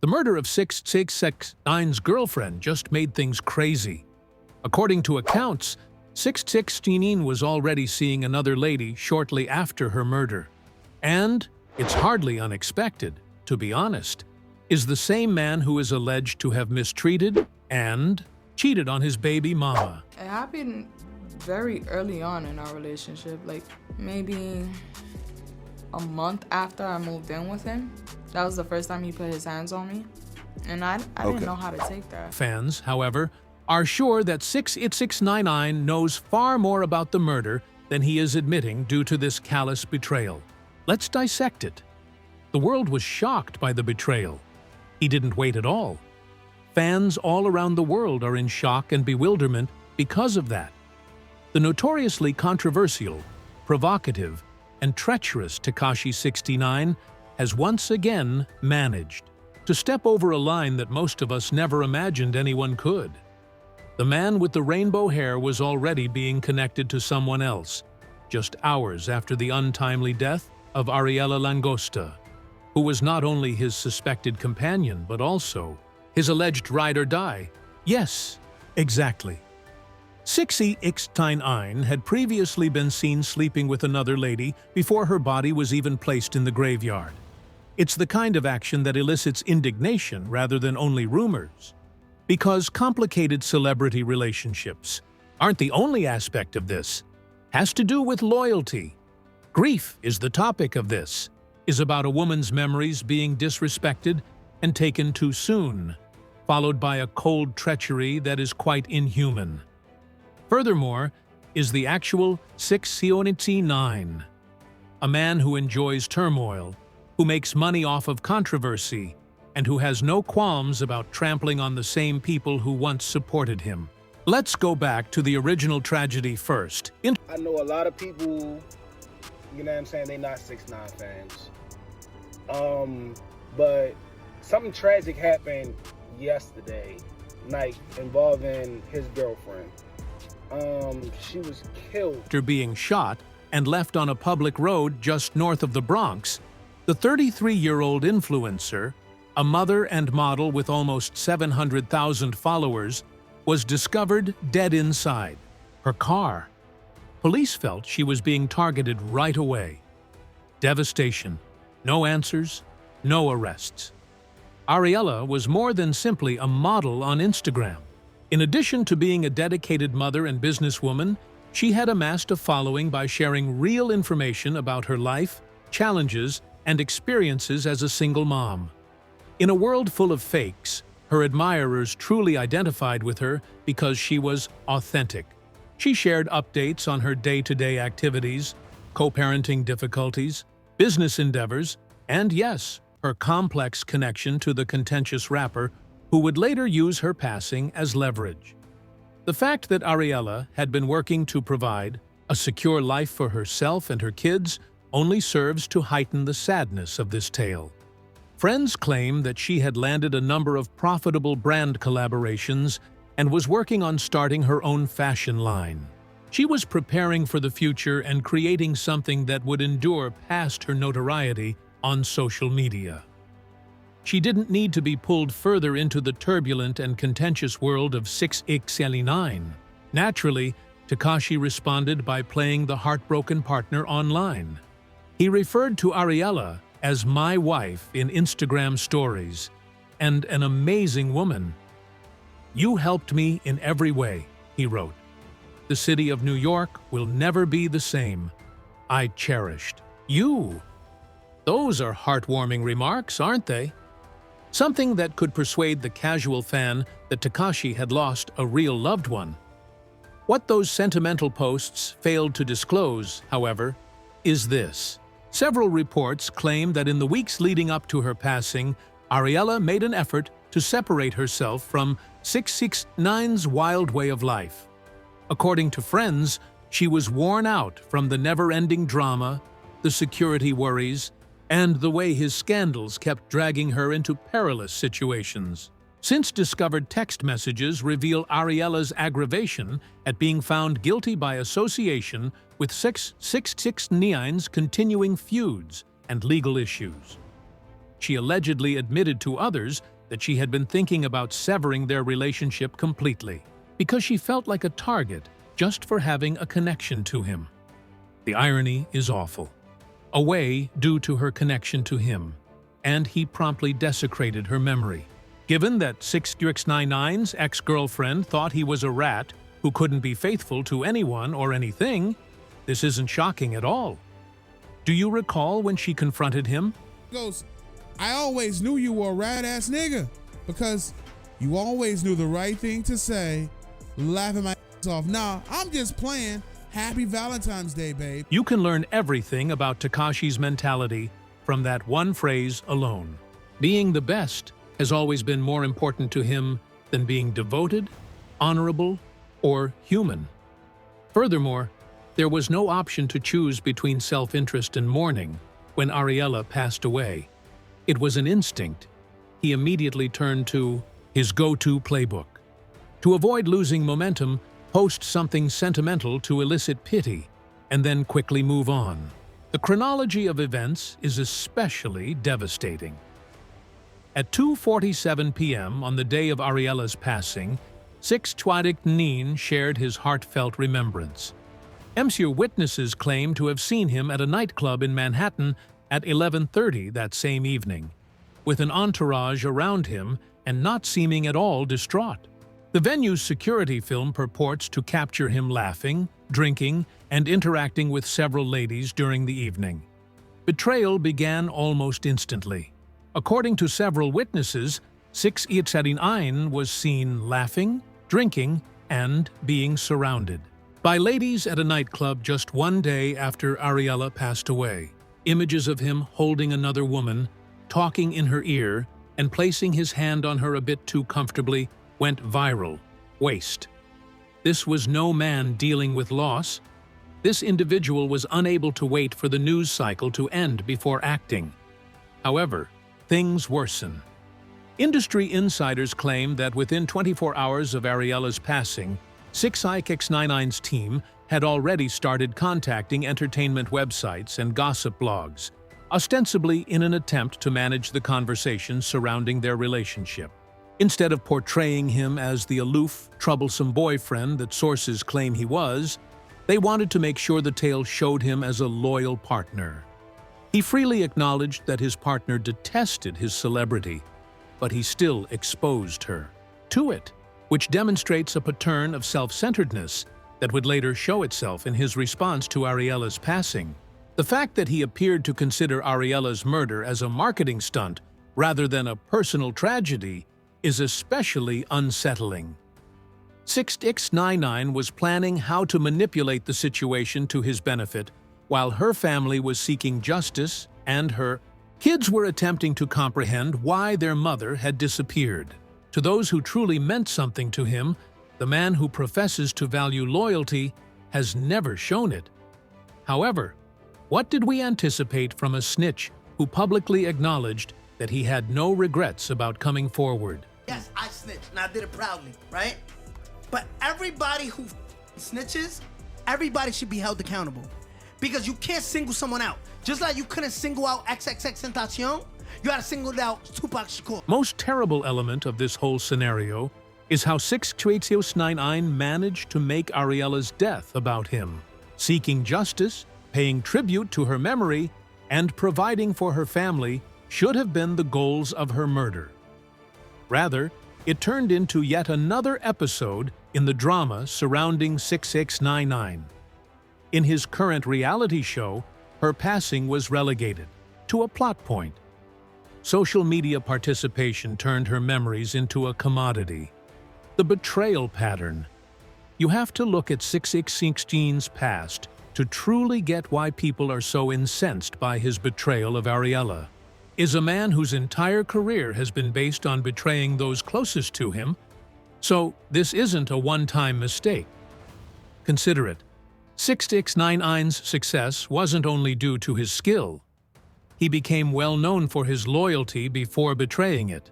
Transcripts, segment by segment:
The murder of 6ix9ine's girlfriend just made things crazy. According to accounts, 6ix9ine was already seeing another lady shortly after her murder. And, it's hardly unexpected, to be honest, is the same man who is alleged to have mistreated and cheated on his baby mama. It happened very early on in our relationship, like maybe a month after I moved in with him. That was the first time he put his hands on me, and I didn't know how to take that. Fans, however, are sure that 6ix9ine knows far more about the murder than he is admitting due to this callous betrayal. Let's dissect it. The world was shocked by the betrayal. He didn't wait at all. Fans all around the world are in shock and bewilderment because of that. The notoriously controversial, provocative, and treacherous Tekashi 69 has once again managed to step over a line that most of us never imagined anyone could. The man with the rainbow hair was already being connected to someone else, just hours after the untimely death of Ariella Langosta, who was not only his suspected companion but also his alleged ride-or-die. Yes, exactly. 6ix9ine had previously been seen sleeping with another lady before her body was even placed in the graveyard. It's the kind of action that elicits indignation rather than only rumors. Because complicated celebrity relationships aren't the only aspect of this. Has to do with loyalty. Grief is the topic of this, is about a woman's memories being disrespected and taken too soon, followed by a cold treachery that is quite inhuman. Furthermore, is the actual 6ix9ine, a man who enjoys turmoil, who makes money off of controversy, and who has no qualms about trampling on the same people who once supported him. Let's go back to the original tragedy first. I know a lot of people, you know what I'm saying, they not 6ix9ine fans. But something tragic happened yesterday night involving his girlfriend. She was killed. After being shot and left on a public road just north of the Bronx, the 33-year-old influencer, a mother and model with almost 700,000 followers, was discovered dead inside her car. Police felt she was being targeted right away. Devastation. No answers, no arrests. Ariella was more than simply a model on Instagram. In addition to being a dedicated mother and businesswoman, she had amassed a following by sharing real information about her life, challenges, and experiences as a single mom. In a world full of fakes, her admirers truly identified with her because she was authentic. She shared updates on her day-to-day activities, co-parenting difficulties, business endeavors, and yes, her complex connection to the contentious rapper who would later use her passing as leverage. The fact that Ariella had been working to provide a secure life for herself and her kids only serves to heighten the sadness of this tale. Friends claim that she had landed a number of profitable brand collaborations and was working on starting her own fashion line. She was preparing for the future and creating something that would endure past her notoriety on social media. She didn't need to be pulled further into the turbulent and contentious world of 6ix9ine. Naturally, Tekashi responded by playing the heartbroken partner online. He referred to Ariella as "my wife" in Instagram stories, and "an amazing woman. You helped me in every way," he wrote. "The city of New York will never be the same. I cherished you." Those are heartwarming remarks, aren't they? Something that could persuade the casual fan that Tekashi had lost a real loved one. What those sentimental posts failed to disclose, however, is this. Several reports claim that in the weeks leading up to her passing, Ariella made an effort to separate herself from 6ix9ine's wild way of life. According to friends, she was worn out from the never-ending drama, the security worries, and the way his scandals kept dragging her into perilous situations. Since discovered text messages reveal Ariella's aggravation at being found guilty by association with 6ix9ine's continuing feuds and legal issues. She allegedly admitted to others that she had been thinking about severing their relationship completely because she felt like a target just for having a connection to him. The irony is awful. Away due to her connection to him, and he promptly desecrated her memory. Given that 6ix9ine's ex-girlfriend thought he was a rat who couldn't be faithful to anyone or anything, this isn't shocking at all. Do you recall when she confronted him? He goes, I always knew you were a rat-ass nigga because you always knew the right thing to say, laughing my ass off. Nah, I'm just playing. Happy Valentine's Day, babe. You can learn everything about Tekashi's mentality from that one phrase alone. Being the best has always been more important to him than being devoted, honorable, or human. Furthermore, there was no option to choose between self-interest and mourning when Ariella passed away. It was an instinct. He immediately turned to his go-to playbook. To avoid losing momentum, post something sentimental to elicit pity, and then quickly move on. The chronology of events is especially devastating. At 2:47 p.m. on the day of Ariella's passing, 6ix9ine shared his heartfelt remembrance. MC witnesses claim to have seen him at a nightclub in Manhattan at 11:30 that same evening, with an entourage around him and not seeming at all distraught. The venue's security film purports to capture him laughing, drinking, and interacting with several ladies during the evening. Betrayal began almost instantly. According to several witnesses, 6ix9ine was seen laughing, drinking, and being surrounded by ladies at a nightclub just one day after Ariella passed away. Images of him holding another woman, talking in her ear, and placing his hand on her a bit too comfortably went viral. Waste. This was no man dealing with loss. This individual was unable to wait for the news cycle to end before acting. However, things worsen. Industry insiders claim that within 24 hours of Ariella's passing, 6ix9ine's team had already started contacting entertainment websites and gossip blogs, ostensibly in an attempt to manage the conversation surrounding their relationship. Instead of portraying him as the aloof, troublesome boyfriend that sources claim he was, they wanted to make sure the tale showed him as a loyal partner. He freely acknowledged that his partner detested his celebrity, but he still exposed her to it, which demonstrates a pattern of self-centeredness that would later show itself in his response to Ariella's passing. The fact that he appeared to consider Ariella's murder as a marketing stunt rather than a personal tragedy is especially unsettling. 6ix9ine was planning how to manipulate the situation to his benefit, while her family was seeking justice and her kids were attempting to comprehend why their mother had disappeared. To those who truly meant something to him, the man who professes to value loyalty has never shown it. However, what did we anticipate from a snitch who publicly acknowledged that he had no regrets about coming forward? Yes, I snitched, and I did it proudly, right? But everybody who snitches, everybody should be held accountable. Because you can't single someone out. Just like you couldn't single out XXXTentacion, you gotta single out Tupac Shakur. Most terrible element of this whole scenario is how 6ix9ine managed to make Ariella's death about him. Seeking justice, paying tribute to her memory, and providing for her family should have been the goals of her murder. Rather, it turned into yet another episode in the drama surrounding 6ix9ine. In his current reality show, her passing was relegated to a plot point. Social media participation turned her memories into a commodity. The betrayal pattern. You have to look at 6ix9ine's past to truly get why people are so incensed by his betrayal of Ariella. Is a man whose entire career has been based on betraying those closest to him, so this isn't a one-time mistake. Consider it. 6ix9ine's success wasn't only due to his skill. He became well known for his loyalty before betraying it.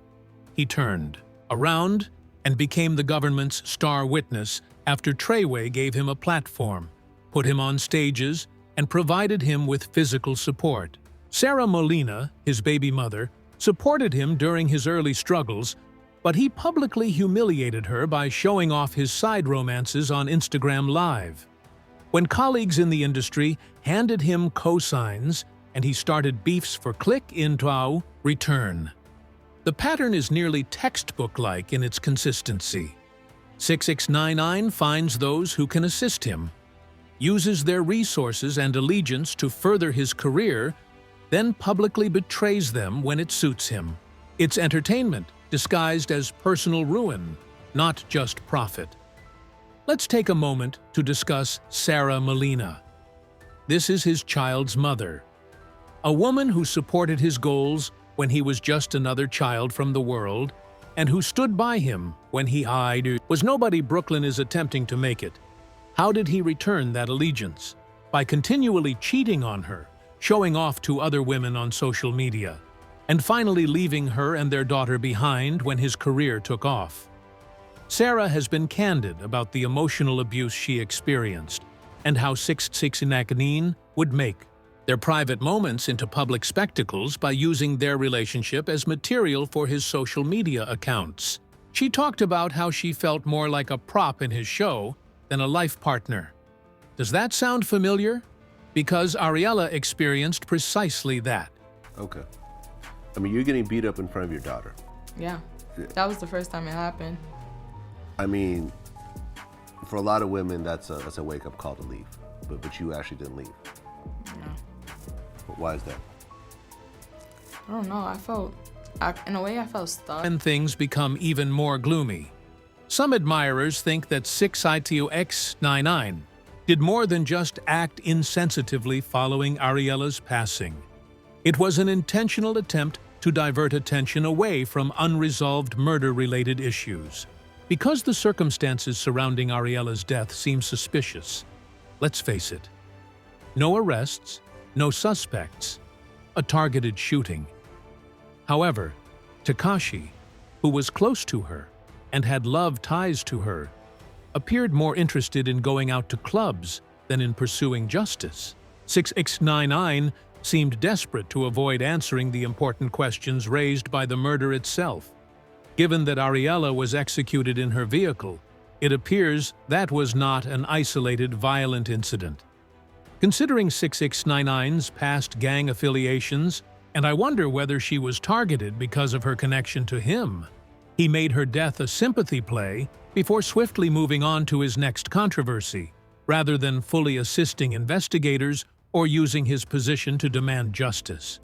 He turned around and became the government's star witness after Treyway gave him a platform, put him on stages, and provided him with physical support. Sarah Molina, his baby mother, supported him during his early struggles, but he publicly humiliated her by showing off his side romances on Instagram Live. When colleagues in the industry handed him cosigns and he started beefs for click into return. The pattern is nearly textbook-like in its consistency. 6ix9ine finds those who can assist him, uses their resources and allegiance to further his career, then publicly betrays them when it suits him. It's entertainment disguised as personal ruin, not just profit. Let's take a moment to discuss Sarah Molina. This is his child's mother, a woman who supported his goals when he was just another child from the world, and who stood by him when he was nobody Brooklyn is attempting to make it. How did he return that allegiance? By continually cheating on her, showing off to other women on social media, and finally leaving her and their daughter behind when his career took off. Sarah has been candid about the emotional abuse she experienced and how 6ix9ine would make their private moments into public spectacles by using their relationship as material for his social media accounts. She talked about how she felt more like a prop in his show than a life partner. Does that sound familiar? Because Ariella experienced precisely that. Okay. I mean, you're getting beat up in front of your daughter. Yeah, that was the first time it happened. I mean, for a lot of women, that's a wake-up call to leave. But you actually didn't leave. No. But why is that? I don't know. In a way, I felt stuck. And things become even more gloomy. Some admirers think that 6ix9ine did more than just act insensitively following Ariella's passing. It was an intentional attempt to divert attention away from unresolved murder-related issues. Because the circumstances surrounding Ariella's death seem suspicious, let's face it, no arrests, no suspects, a targeted shooting. However, Tekashi, who was close to her and had love ties to her, appeared more interested in going out to clubs than in pursuing justice. 6ix9ine seemed desperate to avoid answering the important questions raised by the murder itself. Given that Ariella was executed in her vehicle, it appears that was not an isolated violent incident. Considering 6ix9ine's past gang affiliations, and I wonder whether she was targeted because of her connection to him, he made her death a sympathy play before swiftly moving on to his next controversy, rather than fully assisting investigators or using his position to demand justice.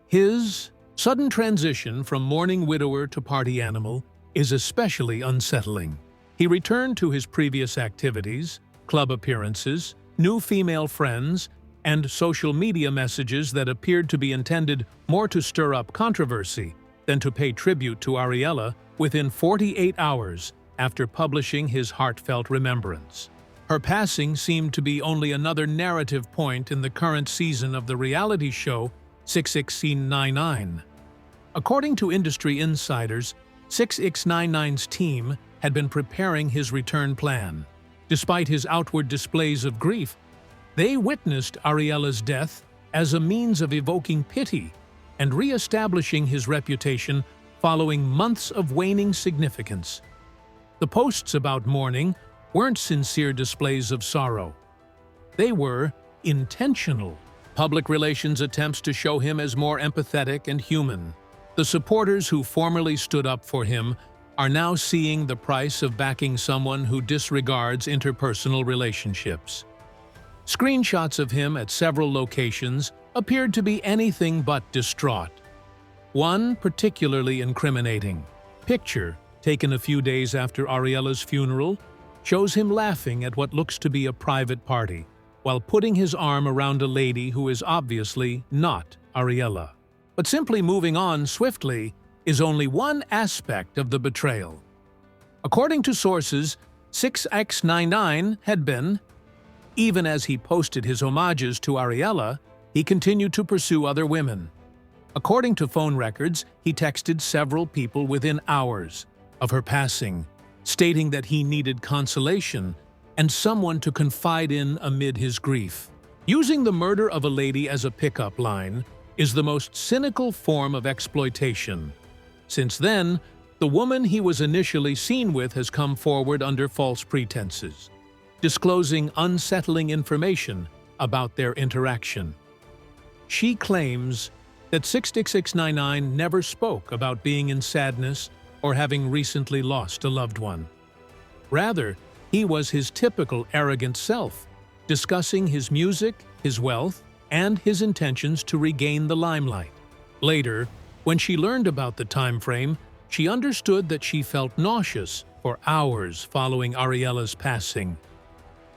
His sudden transition from mourning widower to party animal is especially unsettling. He returned to his previous activities, club appearances, new female friends, and social media messages that appeared to be intended more to stir up controversy than to pay tribute to Ariella within 48 hours after publishing his heartfelt remembrance. Her passing seemed to be only another narrative point in the current season of the reality show 6ix9ine. According to industry insiders, 6ix9ine's team had been preparing his return plan. Despite his outward displays of grief, they witnessed Ariella's death as a means of evoking pity and re-establishing his reputation following months of waning significance. The posts about mourning weren't sincere displays of sorrow. They were intentional public relations attempts to show him as more empathetic and human. The supporters who formerly stood up for him are now seeing the price of backing someone who disregards interpersonal relationships. Screenshots of him at several locations appeared to be anything but distraught. One particularly incriminating picture, taken a few days after Ariella's funeral, shows him laughing at what looks to be a private party, while putting his arm around a lady who is obviously not Ariella. But simply moving on swiftly is only one aspect of the betrayal. According to sources, 6ix9ine had been, even as he posted his homages to Ariella, he continued to pursue other women. According to phone records, he texted several people within hours of her passing, stating that he needed consolation and someone to confide in amid his grief. Using the murder of a lady as a pickup line, is the most cynical form of exploitation. Since then, the woman he was initially seen with has come forward under false pretenses, disclosing unsettling information about their interaction. She claims that 6ix9ine never spoke about being in sadness or having recently lost a loved one. Rather, he was his typical arrogant self, discussing his music, his wealth, and his intentions to regain the limelight. Later, when she learned about the time frame, she understood that she felt nauseous for hours following Ariella's passing.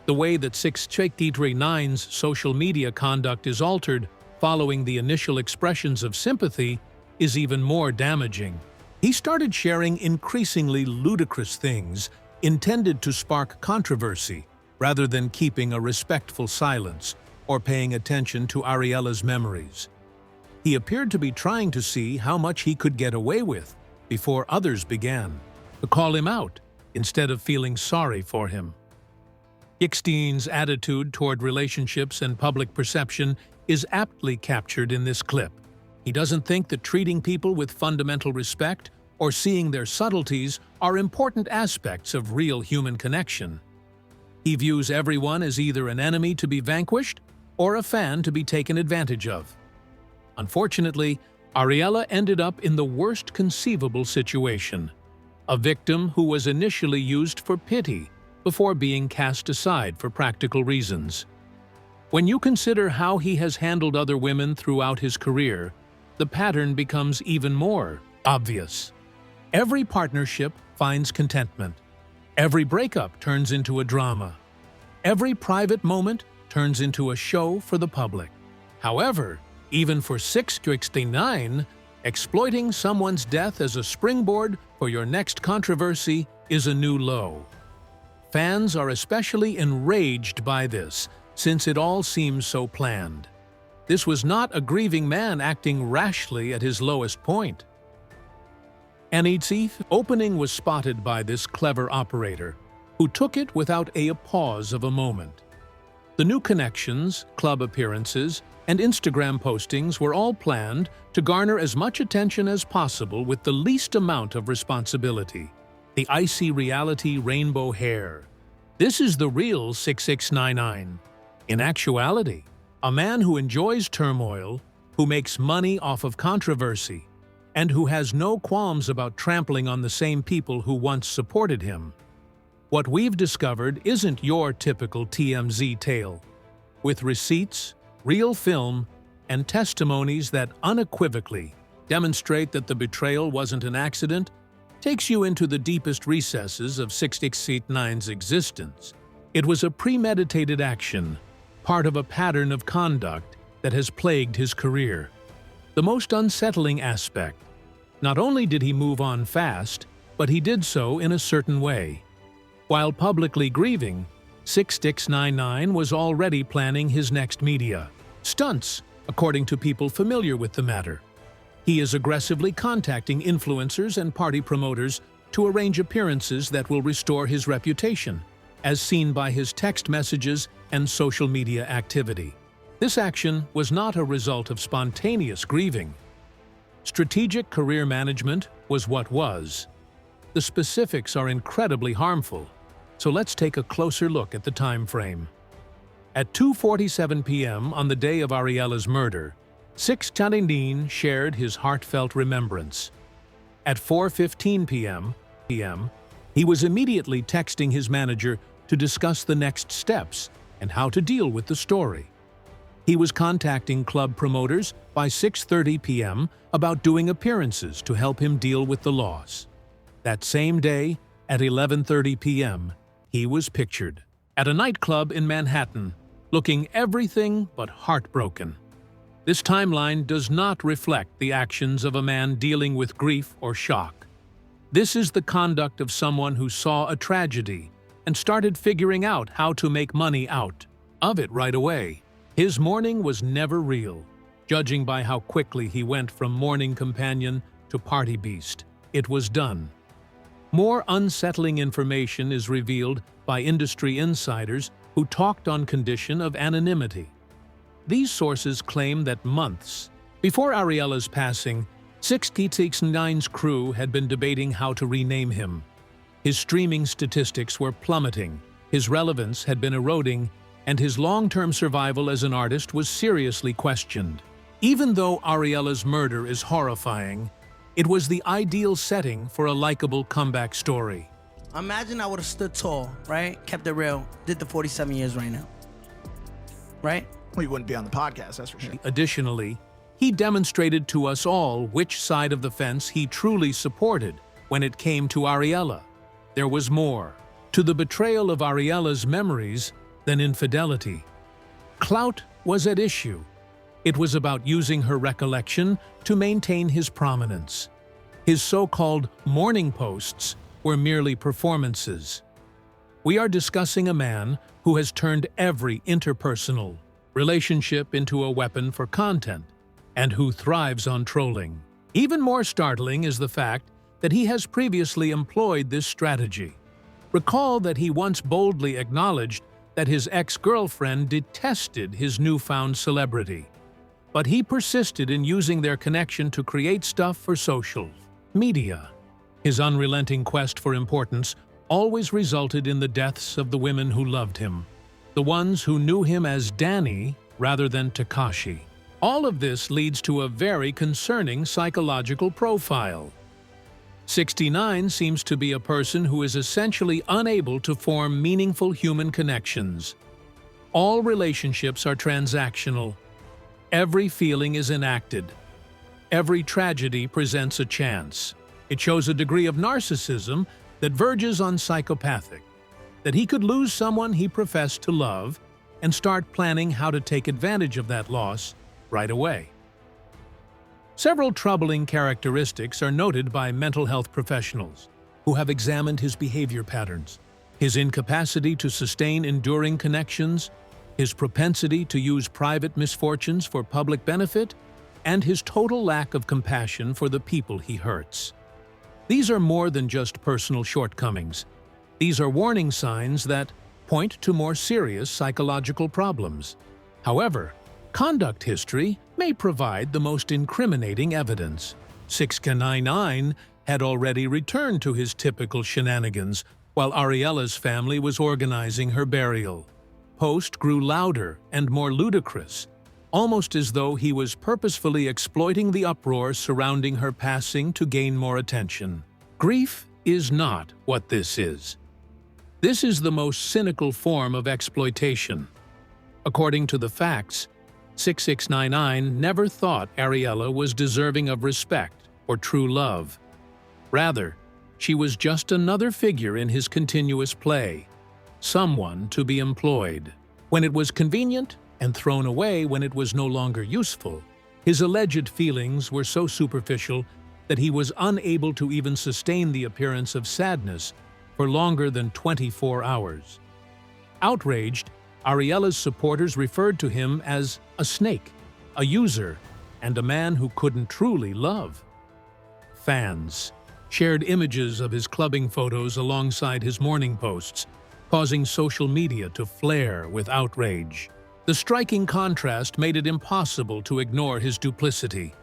The way that 6ix9ine's social media conduct is altered following the initial expressions of sympathy is even more damaging. He started sharing increasingly ludicrous things intended to spark controversy, rather than keeping a respectful silence or paying attention to Ariella's memories. He appeared to be trying to see how much he could get away with before others began to call him out instead of feeling sorry for him. 6ix9ine's attitude toward relationships and public perception is aptly captured in this clip. He doesn't think that treating people with fundamental respect or seeing their subtleties are important aspects of real human connection. He views everyone as either an enemy to be vanquished or a fan to be taken advantage of. Unfortunately, Ariella ended up in the worst conceivable situation, a victim who was initially used for pity before being cast aside for practical reasons. When you consider how he has handled other women throughout his career, the pattern becomes even more obvious. Every partnership finds contentment. Every breakup turns into a drama. Every private moment turns into a show for the public. However, even for 6ix9ine, exploiting someone's death as a springboard for your next controversy is a new low. Fans are especially enraged by this, since it all seems so planned. This was not a grieving man acting rashly at his lowest point. Its opening was spotted by this clever operator, who took it without a pause of a moment. The new connections, club appearances, and Instagram postings were all planned to garner as much attention as possible with the least amount of responsibility. The icy reality rainbow hair. This is the real 6ix9ine. In actuality, a man who enjoys turmoil, who makes money off of controversy, and who has no qualms about trampling on the same people who once supported him. What we've discovered isn't your typical TMZ tale, with receipts, real film, and testimonies that unequivocally demonstrate that the betrayal wasn't an accident, takes you into the deepest recesses of 6ix9ine's existence. It was a premeditated action, part of a pattern of conduct that has plagued his career. The most unsettling aspect: not only did he move on fast, but he did so in a certain way. While publicly grieving, 6ix9ine was already planning his next media stunts, according to people familiar with the matter. He is aggressively contacting influencers and party promoters to arrange appearances that will restore his reputation, as seen by his text messages and social media activity. This action was not a result of spontaneous grieving. Strategic career management was what was. The specifics are incredibly harmful, so let's take a closer look at the time frame. At 2:47 p.m. on the day of Ariella's murder, 6ix9ine shared his heartfelt remembrance. At 4:15 p.m., he was immediately texting his manager to discuss the next steps and how to deal with the story. He was contacting club promoters by 6:30 p.m. about doing appearances to help him deal with the loss. That same day, at 11:30 p.m., he was pictured at a nightclub in Manhattan, looking everything but heartbroken. This timeline does not reflect the actions of a man dealing with grief or shock. This is the conduct of someone who saw a tragedy and started figuring out how to make money out of it right away. His mourning was never real, judging by how quickly he went from mourning companion to party beast. It was done. More unsettling information is revealed by industry insiders who talked on condition of anonymity. These sources claim that months, Before Ariella's passing, 6ix9ine's crew had been debating how to rename him. His streaming statistics were plummeting, his relevance had been eroding, and his long-term survival as an artist was seriously questioned. Even though Ariella's murder is horrifying, it was the ideal setting for a likable comeback story. Imagine I would have stood tall, right? Kept it real, did the 47 years right now. Right? Well, you wouldn't be on the podcast, that's for sure. Additionally, he demonstrated to us all which side of the fence he truly supported when it came to Ariella. There was more to the betrayal of Ariella's memories than infidelity. Clout was at issue. It was about using her recollection to maintain his prominence. His so-called morning posts were merely performances. We are discussing a man who has turned every interpersonal relationship into a weapon for content, and who thrives on trolling. Even more startling is the fact that he has previously employed this strategy. Recall that he once boldly acknowledged that his ex-girlfriend detested his newfound celebrity, but he persisted in using their connection to create stuff for social media. His unrelenting quest for importance always resulted in the deaths of the women who loved him, the ones who knew him as Danny rather than Tekashi. All of this leads to a very concerning psychological profile. 6ix9ine seems to be a person who is essentially unable to form meaningful human connections. All relationships are transactional. Every feeling is enacted. Every tragedy presents a chance. It shows a degree of narcissism that verges on psychopathic, that he could lose someone he professed to love and start planning how to take advantage of that loss right away. Several troubling characteristics are noted by mental health professionals who have examined his behavior patterns: his incapacity to sustain enduring connections, his propensity to use private misfortunes for public benefit, and his total lack of compassion for the people he hurts. These are more than just personal shortcomings. These are warning signs that point to more serious psychological problems. However, conduct history may provide the most incriminating evidence. 6ix9ine had already returned to his typical shenanigans while Ariella's family was organizing her burial. Post grew louder and more ludicrous, almost as though he was purposefully exploiting the uproar surrounding her passing to gain more attention. Grief is not what this is. This is the most cynical form of exploitation. According to the facts, 6ix9ine never thought Ariella was deserving of respect or true love. Rather, she was just another figure in his continuous play, someone to be employed when it was convenient and thrown away when it was no longer useful. His alleged feelings were so superficial that he was unable to even sustain the appearance of sadness for longer than 24 hours. Outraged, Ariella's supporters referred to him as a snake, a user, and a man who couldn't truly love. Fans shared images of his clubbing photos alongside his morning posts, causing social media to flare with outrage. The striking contrast made it impossible to ignore his duplicity.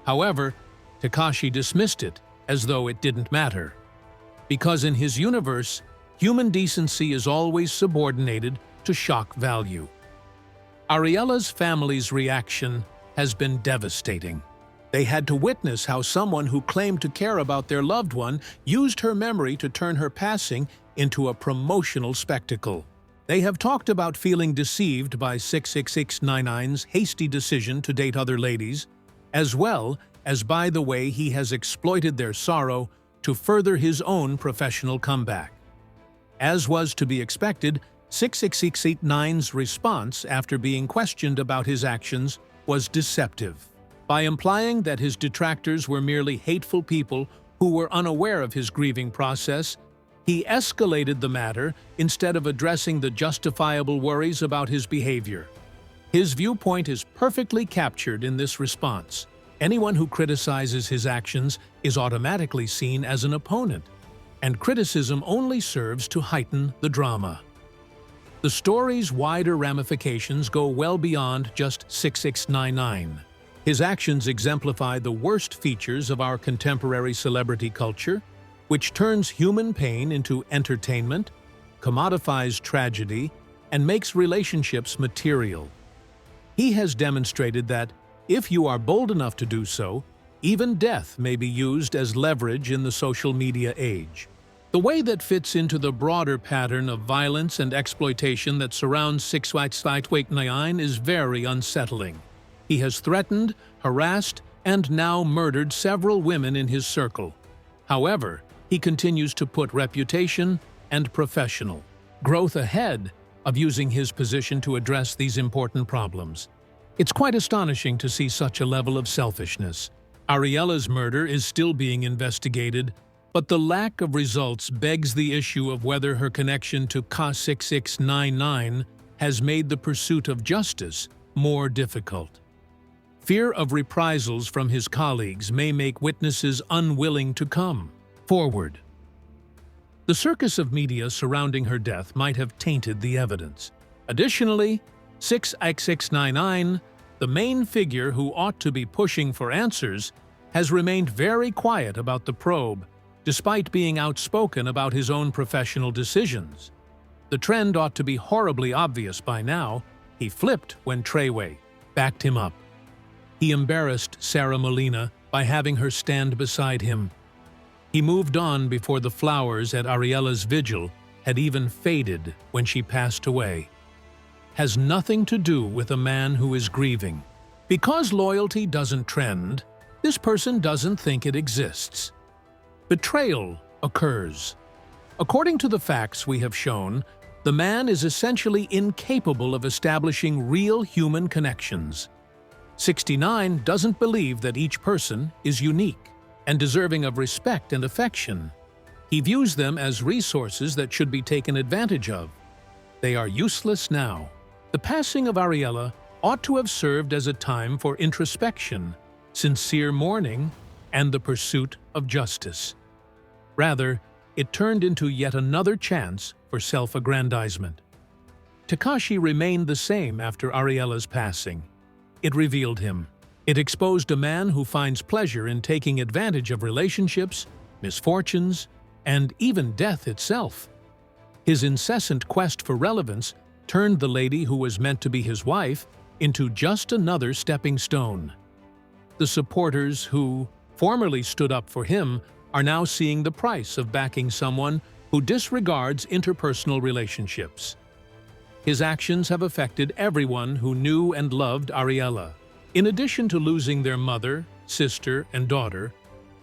However, Tekashi dismissed it as though it didn't matter. Because in his universe, human decency is always subordinated to shock value. Ariella's family's reaction has been devastating. They had to witness how someone who claimed to care about their loved one used her memory to turn her passing into a promotional spectacle. They have talked about feeling deceived by 6ix9ine's hasty decision to date other ladies, as well as by the way he has exploited their sorrow to further his own professional comeback. As was to be expected, 6ix9ine's response after being questioned about his actions was deceptive. By implying that his detractors were merely hateful people who were unaware of his grieving process, he escalated the matter instead of addressing the justifiable worries about his behavior. His viewpoint is perfectly captured in this response. Anyone who criticizes his actions is automatically seen as an opponent, and criticism only serves to heighten the drama. The story's wider ramifications go well beyond just 6ix9ine. His actions exemplify the worst features of our contemporary celebrity culture, which turns human pain into entertainment, commodifies tragedy, and makes relationships material. He has demonstrated that, if you are bold enough to do so, even death may be used as leverage in the social media age. The way that fits into the broader pattern of violence and exploitation that surrounds 6ix9ine is very unsettling. He has threatened, harassed, and now murdered several women in his circle. However, he continues to put reputation and professional growth ahead of using his position to address these important problems. It's quite astonishing to see such a level of selfishness. Ariela's murder is still being investigated, but the lack of results begs the issue of whether her connection to 6ix9ine has made the pursuit of justice more difficult. Fear of reprisals from his colleagues may make witnesses unwilling to come forward. The circus of media surrounding her death might have tainted the evidence. Additionally, 6ix9ine, the main figure who ought to be pushing for answers, has remained very quiet about the probe, despite being outspoken about his own professional decisions. The trend ought to be horribly obvious by now. He flipped when Treyway backed him up. He embarrassed Sarah Molina by having her stand beside him. He moved on before the flowers at Ariela's vigil had even faded when she passed away. Has nothing to do with a man who is grieving. Because loyalty doesn't trend, this person doesn't think it exists. Betrayal occurs. According to the facts we have shown, the man is essentially incapable of establishing real human connections. 6ix9ine doesn't believe that each person is unique and deserving of respect and affection. He views them as resources that should be taken advantage of. They are useless now. The passing of Ariela ought to have served as a time for introspection, sincere mourning, and the pursuit of justice. Rather, it turned into yet another chance for self-aggrandizement. Tekashi remained the same after Ariela's passing. It revealed him. It exposed a man who finds pleasure in taking advantage of relationships, misfortunes, and even death itself. His incessant quest for relevance turned the lady who was meant to be his wife into just another stepping stone. The supporters who formerly stood up for him are now seeing the price of backing someone who disregards interpersonal relationships. His actions have affected everyone who knew and loved Ariela. In addition to losing their mother, sister, and daughter,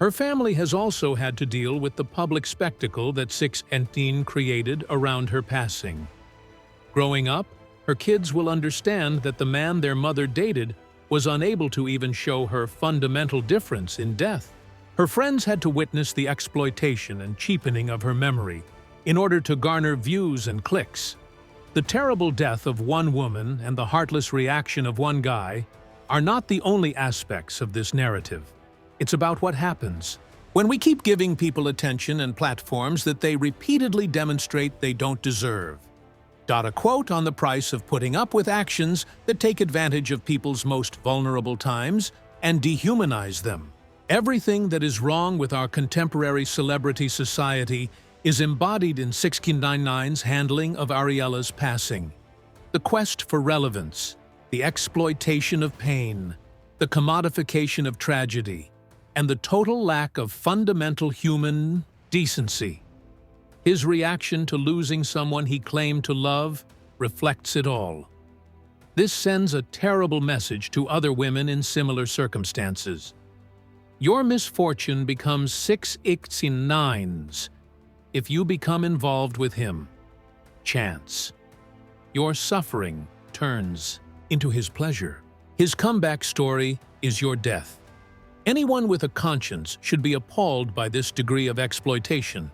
her family has also had to deal with the public spectacle that 6ix9ine created around her passing. Growing up, her kids will understand that the man their mother dated was unable to even show her fundamental difference in death. Her friends had to witness the exploitation and cheapening of her memory in order to garner views and clicks. The terrible death of one woman and the heartless reaction of one guy are not the only aspects of this narrative. It's about what happens when we keep giving people attention and platforms that they repeatedly demonstrate they don't deserve. A quote on the price of putting up with actions that take advantage of people's most vulnerable times and dehumanize them. Everything that is wrong with our contemporary celebrity society is embodied in 6ix9ine's handling of Ariela's passing. The quest for relevance, the exploitation of pain, the commodification of tragedy, and the total lack of fundamental human decency. His reaction to losing someone he claimed to love reflects it all. This sends a terrible message to other women in similar circumstances. Your misfortune becomes 6ix9ine's if you become involved with him. Chance. Your suffering turns into his pleasure. His comeback story is your death. Anyone with a conscience should be appalled by this degree of exploitation.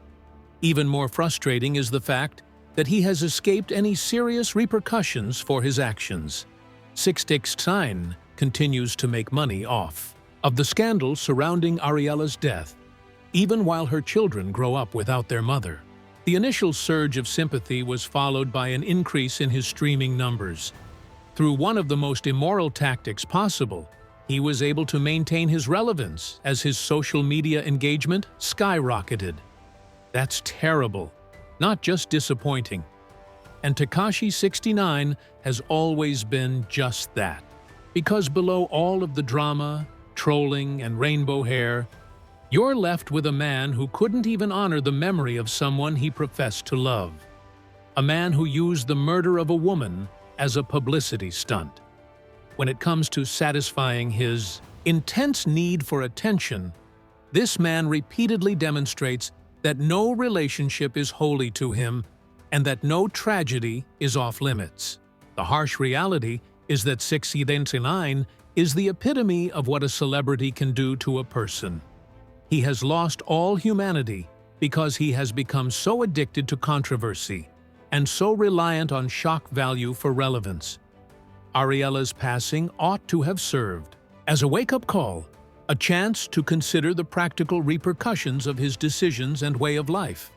Even more frustrating is the fact that he has escaped any serious repercussions for his actions. 6ix9ine continues to make money off of the scandal surrounding Ariela's death, even while her children grow up without their mother. The initial surge of sympathy was followed by an increase in his streaming numbers. Through one of the most immoral tactics possible, he was able to maintain his relevance as his social media engagement skyrocketed. That's terrible, not just disappointing. And Tekashi 69 has always been just that. Because below all of the drama, trolling, and rainbow hair, you're left with a man who couldn't even honor the memory of someone he professed to love. A man who used the murder of a woman as a publicity stunt. When it comes to satisfying his intense need for attention, this man repeatedly demonstrates that no relationship is holy to him and that no tragedy is off-limits. The harsh reality is that 6ix9ine is the epitome of what a celebrity can do to a person. He has lost all humanity because he has become so addicted to controversy and so reliant on shock value for relevance. Ariella's passing ought to have served as a wake-up call, a chance to consider the practical repercussions of his decisions and way of life.